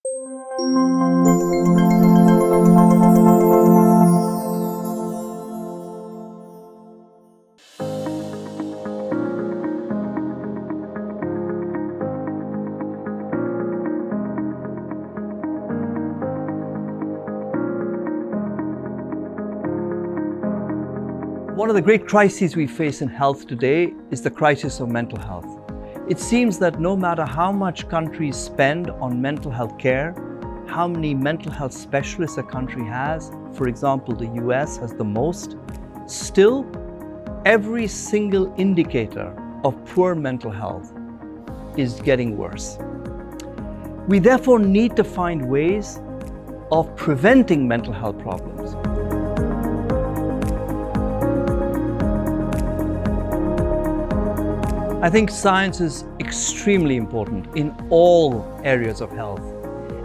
One of the great crises we face in health today is the crisis of mental health. It seems that no matter how much countries spend on mental health care, how many mental health specialists a country has, for example, the US has the most, still every single indicator of poor mental health is getting worse. We therefore need to find ways of preventing mental health problems. I think science is extremely important in all areas of health,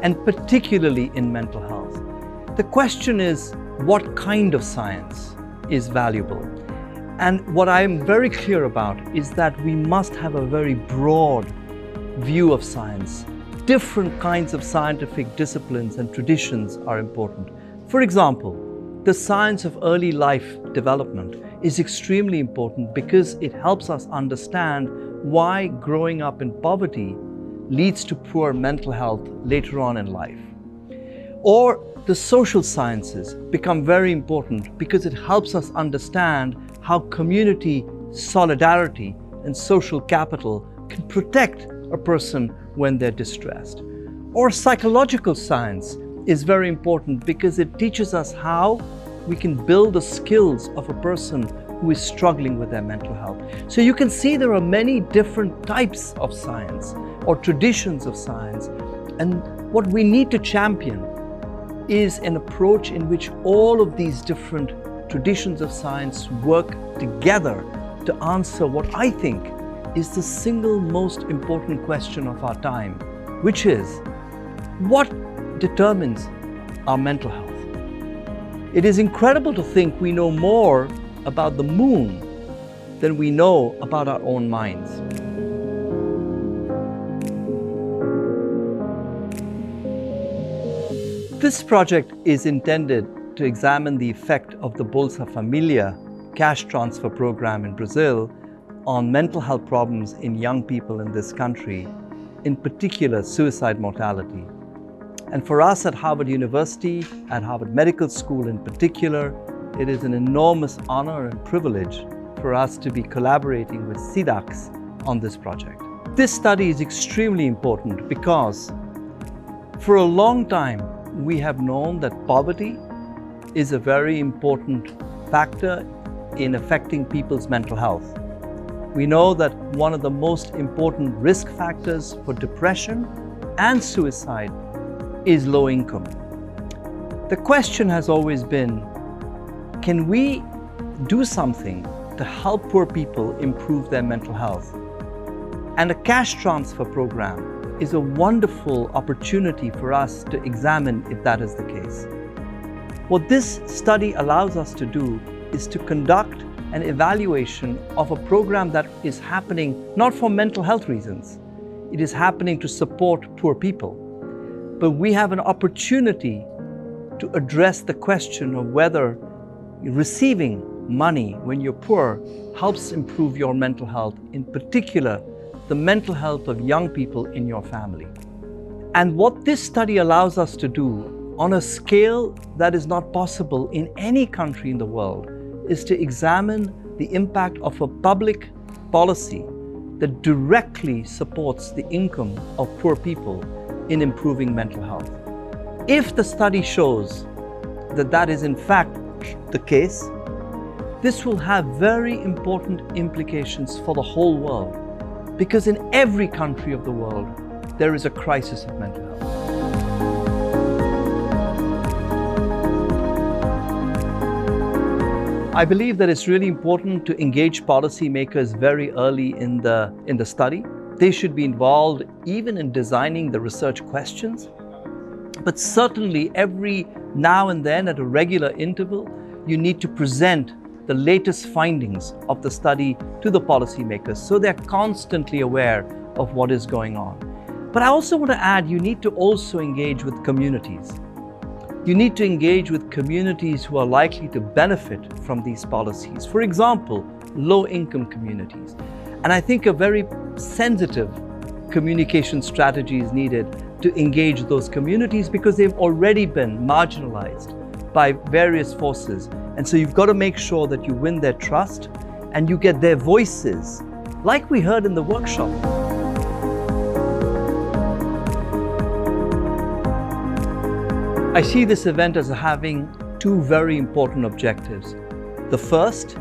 and particularly in mental health. The question is, what kind of science is valuable? And what I'm very clear about is that we must have a very broad view of science. Different kinds of scientific disciplines and traditions are important. For example, the science of early life development is extremely important because it helps us understand why growing up in poverty leads to poor mental health later on in life. Or the social sciences become very important because it helps us understand how community solidarity and social capital can protect a person when they're distressed. Or psychological science is very important because it teaches us how we can build the skills of a person who is struggling with their mental health. So you can see there are many different types of science or traditions of science. And what we need to champion is an approach in which all of these different traditions of science work together to answer what I think is the single most important question of our time, which is, what determines our mental health? It is incredible to think we know more about the moon than we know about our own minds. This project is intended to examine the effect of the Bolsa Familia cash transfer program in Brazil on mental health problems in young people in this country, in particular suicide mortality. And for us at Harvard University, at Harvard Medical School in particular, it is an enormous honor and privilege for us to be collaborating with Cidacs on this project. This study is extremely important because for a long time, we have known that poverty is a very important factor in affecting people's mental health. We know that one of the most important risk factors for depression and suicide is low income. The question has always been, can we do something to help poor people improve their mental health? And a cash transfer program is a wonderful opportunity for us to examine if that is the case. What this study allows us to do is to conduct an evaluation of a program that is happening not for mental health reasons. It is happening to support poor people. But we have an opportunity to address the question of whether receiving money when you're poor helps improve your mental health, in particular, the mental health of young people in your family. And what this study allows us to do on a scale that is not possible in any country in the world is to examine the impact of a public policy that directly supports the income of poor people in improving mental health. If the study shows that that is in fact the case, this will have very important implications for the whole world, because in every country of the world, there is a crisis of mental health. I believe that it's really important to engage policymakers very early in the study. They should be involved even in designing the research questions. But certainly every now and then at a regular interval, you need to present the latest findings of the study to the policymakers so they're constantly aware of what is going on. But I also want to add, you need to also engage with communities. You need to engage with communities who are likely to benefit from these policies. For example, low-income communities. And I think a very sensitive communication strategy is needed to engage those communities because they've already been marginalized by various forces. And so you've got to make sure that you win their trust and you get their voices, like we heard in the workshop. I see this event as having two very important objectives. The first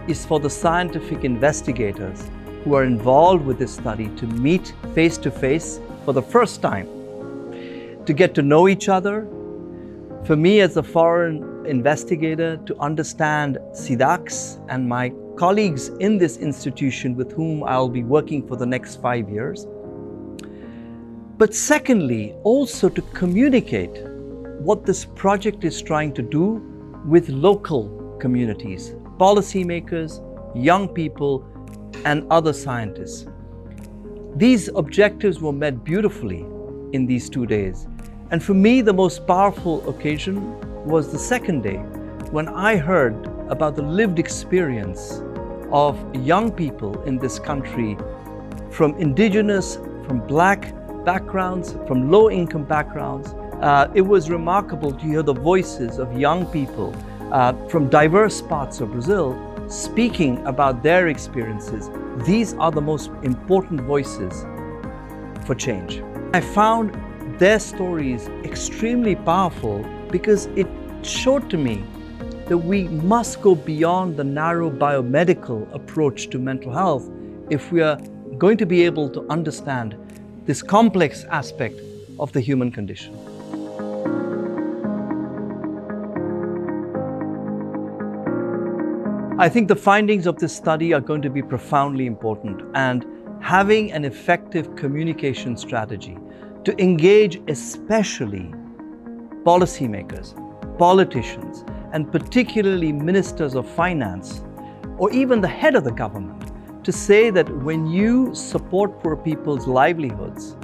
is for the scientific investigators who are involved with this study to meet face to face for the first time, to get to know each other. For me as a foreign investigator, to understand Cidacs and my colleagues in this institution with whom I'll be working for the next 5 years. But secondly, also to communicate what this project is trying to do with local communities, policymakers, young people, and other scientists. These objectives were met beautifully in these 2 days. And for me, the most powerful occasion was the second day, when I heard about the lived experience of young people in this country from indigenous, from Black backgrounds, from low-income backgrounds. It was remarkable to hear the voices of young people from diverse parts of Brazil speaking about their experiences. These are the most important voices for change. I found their stories extremely powerful because it showed to me that we must go beyond the narrow biomedical approach to mental health if we are going to be able to understand this complex aspect of the human condition. I think the findings of this study are going to be profoundly important, and having an effective communication strategy to engage especially policymakers, politicians, and particularly ministers of finance, or even the head of the government, to say that when you support poor people's livelihoods,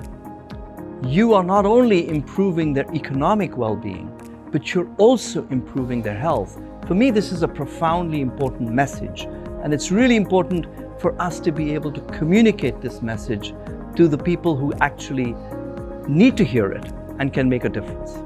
you are not only improving their economic well-being, but you're also improving their health. For me, this is a profoundly important message, and it's really important for us to be able to communicate this message to the people who actually need to hear it and can make a difference.